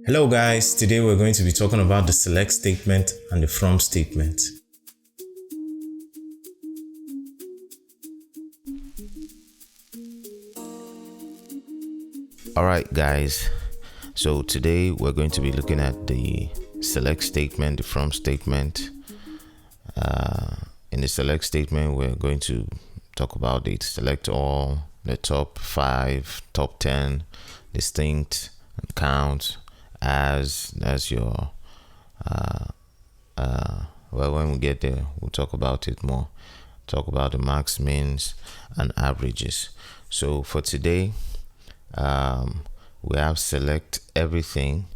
Hello guys, today we're going to be talking about the select statement and the from statement. Alright guys, so today we're going to be looking at the select statement, the from statement. In the select statement, we're going to talk about it. Select all, the top 5, top 10, distinct, and count as that's your well, when we get there we'll talk about it more, talk about the max, mins, and averages. So for today, we have select everything.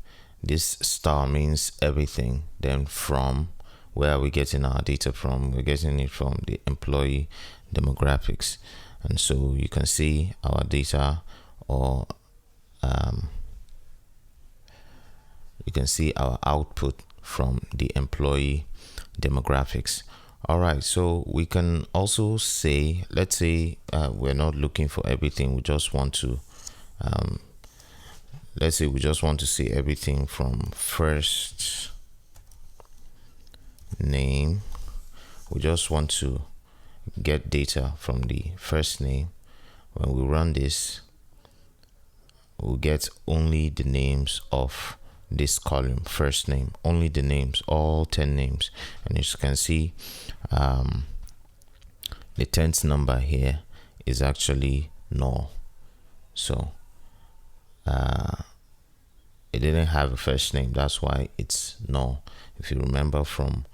This star means everything. Then from, where are we getting our data from? We're getting it from the employee demographics, and so you can see our data, or you can see our output from the employee demographics. All right, so we can also say, let's say we're not looking for everything, we just want to let's say we just want to see everything from first name. We just want to get data from the first name. When we run this, we'll get only the names of this column, first name, only the names, all 10 names. And as you can see, the 10th number here is actually null. So it didn't have a first name, that's why it's null. If you remember from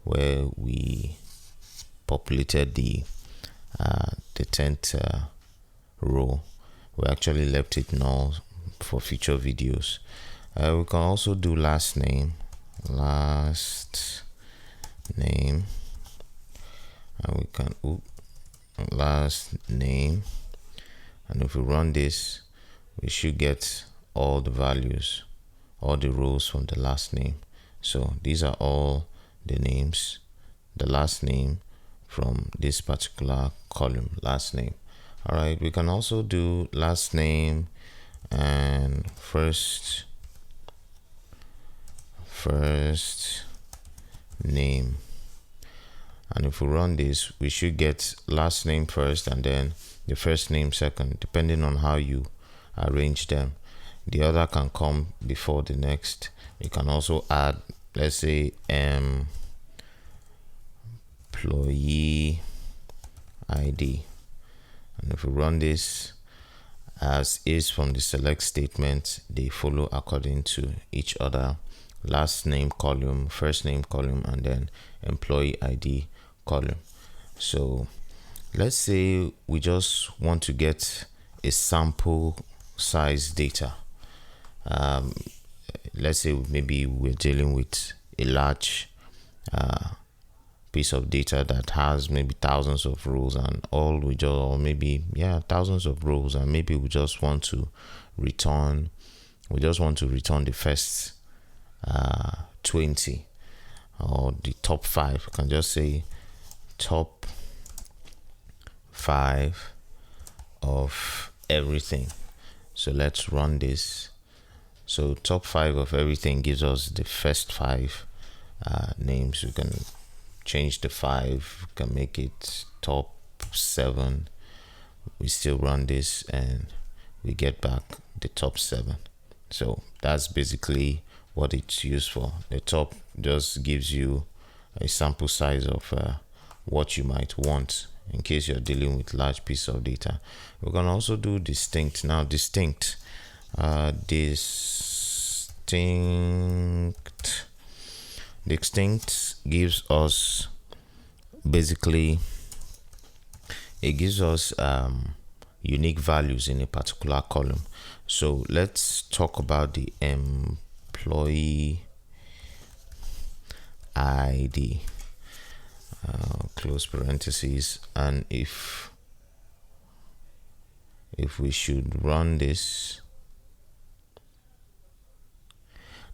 where we populated the 10th row, we actually left it null for future videos. We can also do last name, and we can last name, and if we run this, we should get all the values, all the rows from the last name. So these are all the names, the last name from this particular column, last name. All right, we can also do last name and first name, and if we run this, we should get last name first and then the first name second, depending on how you arrange them. The other can come before the next. You can also add, let's say, employee ID, and if we run this, as is from the select statement, they follow according to each other: last name column, first name column, and then employee ID column. So let's say we just want to get a sample size data. Let's say maybe we're dealing with a large piece of data that has maybe thousands of rows, and all we just, or maybe thousands of rows, and maybe we just want to return the first 20 or the top 5. We can just say top 5 of everything. So let's run this. So top 5 of everything gives us the first 5 names. We can change the 5, we can make it top 7. We still run this and we get back the top 7. So that's basically what it's used for. The top just gives you a sample size of what you might want in case you're dealing with large piece of data. We can also do distinct. Now distinct gives us, basically it gives us unique values in a particular column. So let's talk about the employee ID, close parentheses, and if we should run this,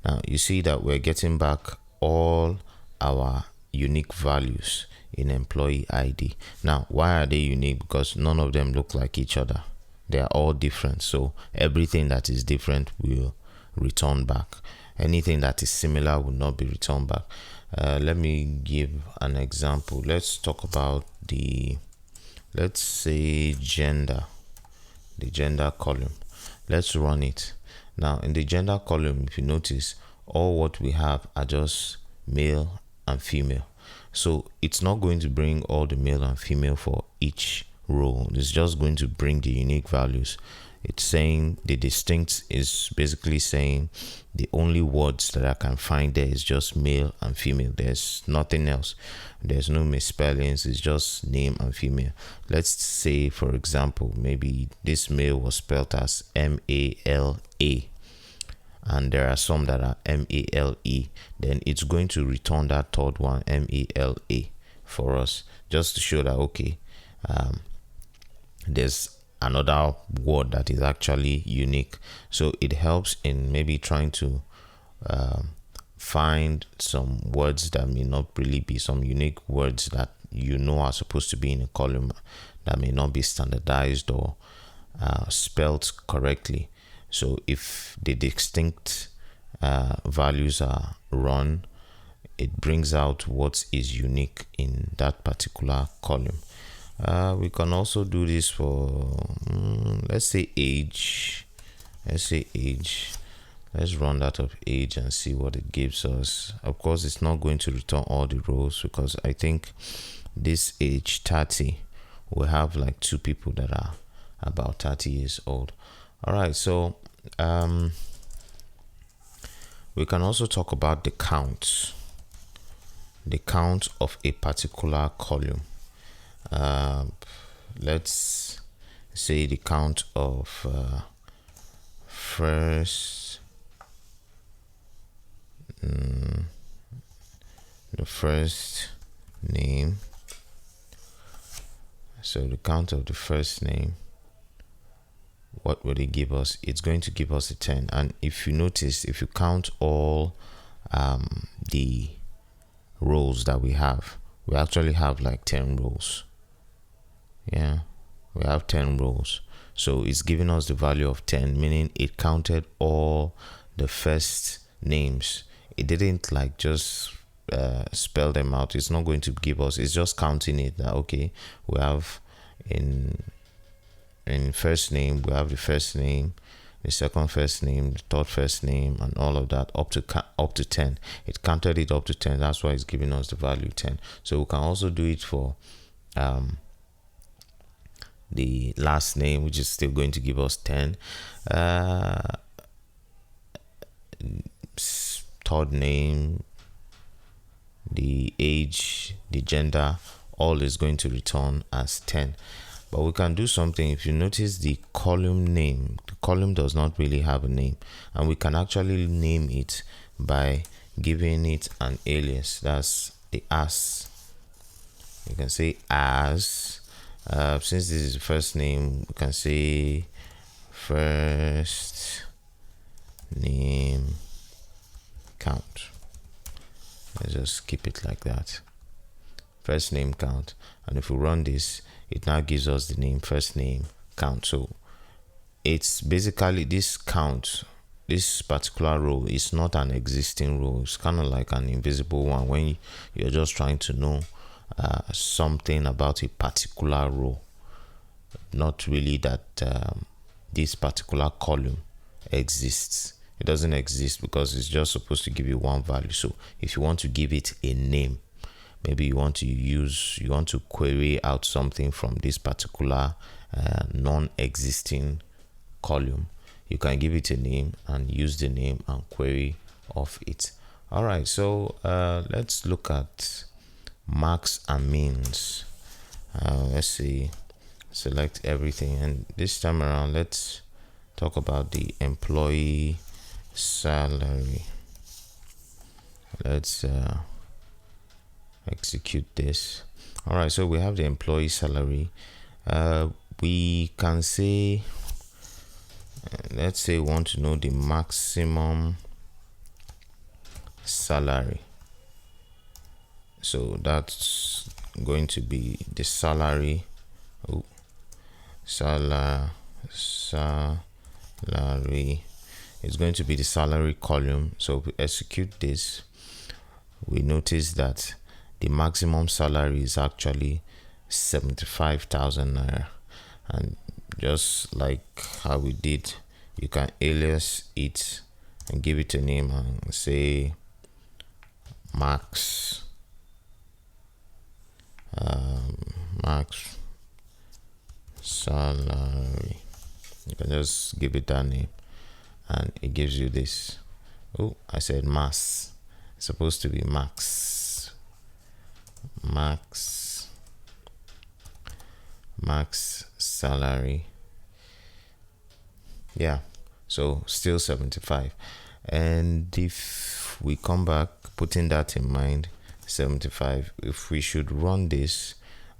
now you see that we're getting back all our unique values in employee ID. Now why are they unique? Because none of them look like each other. They are all different, so everything that is different will returned back. Anything that is similar will not be returned back. Let me give an example. Let's talk about let's say gender, the gender column. Let's run it. Now in the gender column, if you notice, all what we have are just male and female. So it's not going to bring all the male and female for each row. It's just going to bring the unique values. It's saying the distinct is basically saying the only words that I can find there is just male and female. There's nothing else. There's no misspellings. It's just name and female. Let's say, for example, maybe this male was spelled as M-A-L-A, and there are some that are M-A-L-E. Then it's going to return that third one, M-A-L-A, for us, just to show that okay, there's another word that is actually unique. So it helps in maybe trying to find some words that may not really be some unique words that are supposed to be in a column that may not be standardized or spelled correctly. So if the distinct values are run, it brings out what is unique in that particular column. We can also do this for let's say age. Let's run that of age and see what it gives us. Of course, it's not going to return all the rows, because I think this age 30 will have like 2 people that are about 30 years old. All right, so we can also talk about the count of a particular column. Let's say the count of the first name. So the count of the first name, what would it give us? It's going to give us a 10. And if you notice, if you count all the rows that we actually have like 10 rows. Yeah, we have 10 rows. So it's giving us the value of 10, meaning it counted all the first names. It didn't like just spell them out. It's not going to give us, it's just counting it that okay, we have in first name, we have the first name, the second first name, the third first name, and all of that up to 10. It counted it up to 10. That's why it's giving us the value 10. So we can also do it for the last name, which is still going to give us 10. Third name, the age, the gender, all is going to return as 10. But we can do something. If you notice the column name, the column does not really have a name, and we can actually name it by giving it an alias. That's the as. You can say as. Since this is the first name, we can say first name count. Let's just keep it like that. First name count. And if we run this, it now gives us the name first name count. So it's basically this count, this particular row is not an existing row. It's kind of like an invisible one when you're just trying to know something about a particular row, not really that this particular column exists. It doesn't exist because it's just supposed to give you one value. So if you want to give it a name, maybe you want to query out something from this particular non-existing column, you can give it a name and use the name and query of it. All right, so let's look at max and means. Let's see, select everything, and this time around let's talk about the employee salary. Let's execute this. All right, so we have the employee salary. We can say, let's say we want to know the maximum salary. So that's going to be the salary. Salary is going to be the salary column. So if we execute this, we notice that the maximum salary is actually 75,000 naira. And just like how we did, you can alias it and give it a name and say max salary. You can just give it that name and it gives you this. Oh, I said mass. It's supposed to be max salary. Yeah, so still 75. And if we come back, putting that in mind, 75, if we should run this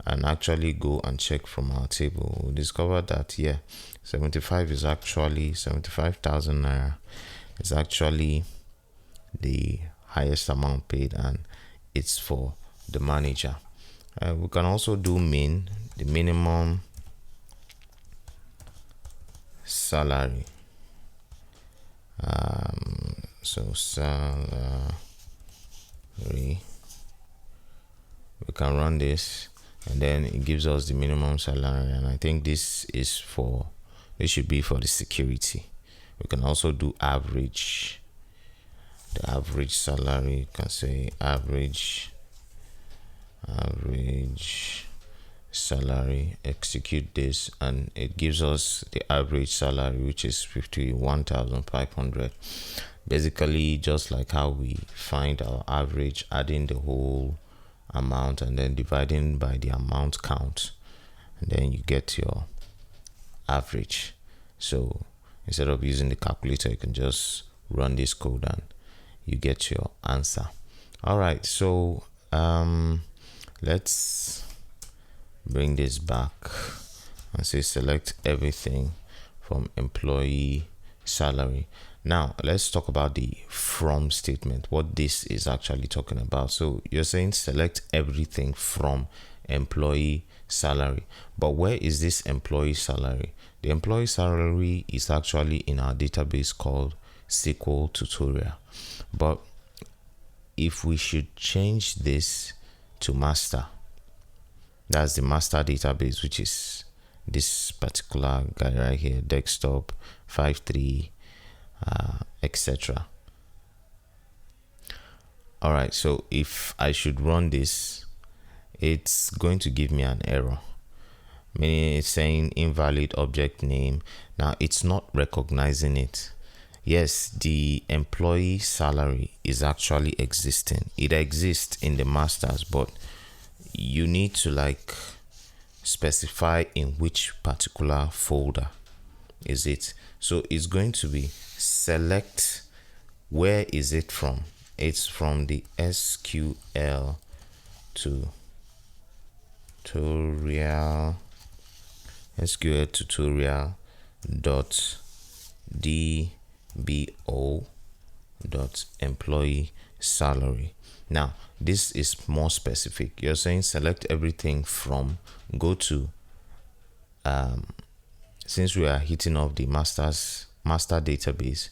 and actually go and check from our table, we'll discover that 75 is actually 75,000 naira is actually the highest amount paid, and it's for the manager. We can also do the minimum salary. So salary, we can run this and then it gives us the minimum salary, and I think this should be for the security. We can also do average, the average salary. You can say average salary, execute this, and it gives us the average salary, which is 51,500. Basically just like how we find our average, adding the whole amount and then dividing by the amount count, and then you get your average. So instead of using the calculator, you can just run this code and you get your answer. All right, so let's bring this back and say select everything from employee salary. Now let's talk about the from statement, what this is actually talking about. So you're saying select everything from employee salary, but where is this employee salary? The employee salary is actually in our database called SQL tutorial. But if we should change this to master, that's the master database, which is this particular guy right here, desktop 53, etc. All right, so if I should run this, it's going to give me an error, meaning it's saying invalid object name. Now it's not recognizing it. Yes, the employee salary is actually existing. It exists in the masters, but you need to specify in which particular folder is it. So it's going to be select, where is it from? It's from the SQL tutorial dbo.employee salary. Now this is more specific. You're saying select everything from, go to since we are hitting off the master database,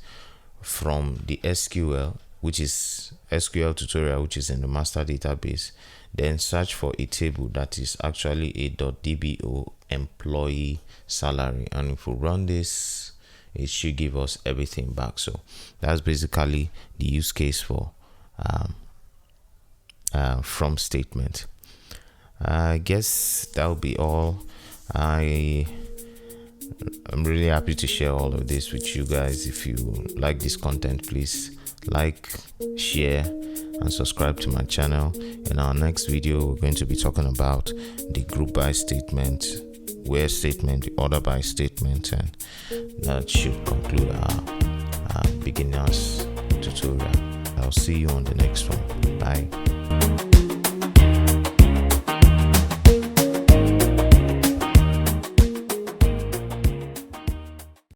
from the SQL, which is SQL tutorial, which is in the master database, then search for a table that is actually a .dbo employee salary, and if we run this, it should give us everything back. So that's basically the use case for from statement. I guess that'll be all. I'm really happy to share all of this with you guys. If you like this content, please like, share, and subscribe to my channel. In our next video, we're going to be talking about the group by statement, where statement, the order by statement, and that should conclude our beginners tutorial. I'll see you on the next one. Bye.